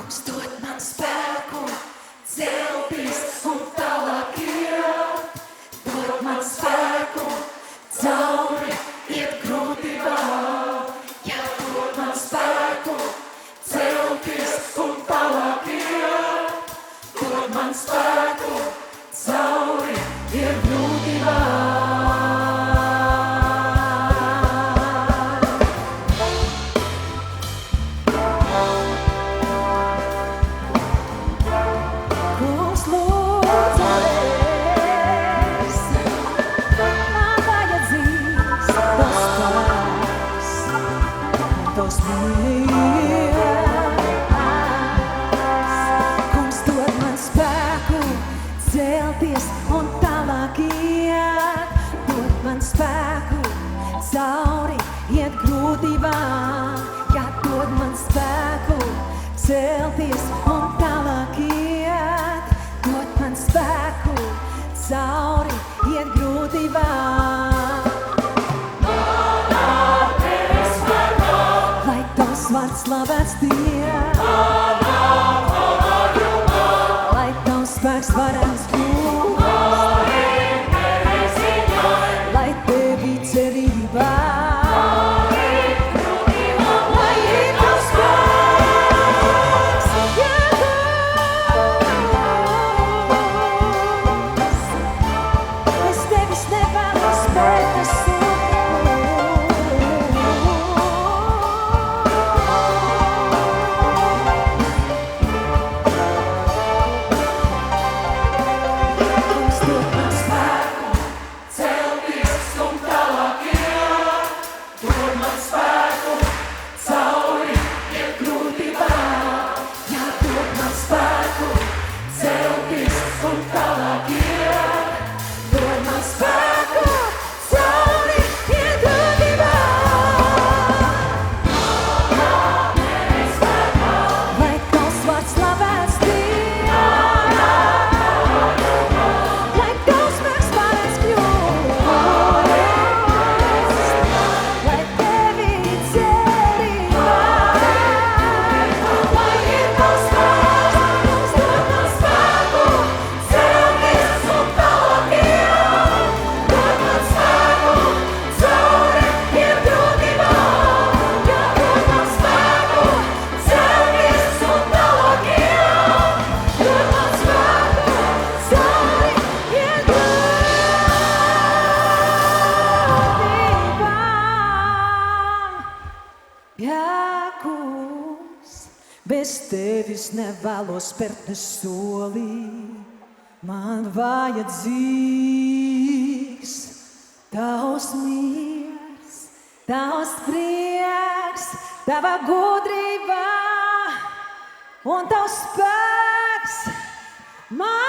Kungs dod man spēku, celties un tālāk iet. Dod man spēku, cauri iet grūtībām. Ja dod man spēku, celties un tālāk iet. Dod man spēku, cauri iet grūtībām. Kungs dod man spēku, celties un tālāk iet. Dod man spēku, cauri iet grūtībām. Ja dod man spēku, celties un tālāk iet. Dod man spēku, cauri iet grūtībām. Vārds slavēts Dievs, lai tavs spēks varens kļūst, lai tevi cerībā, lai ir tavs spēks, Jēzus. Es tevis nevēlos, bet es bez tevis nevēlos spērt ne soli. Man vajadzīgs tavs miers, tavs prieks, tava gudrība un tavs spēks. Man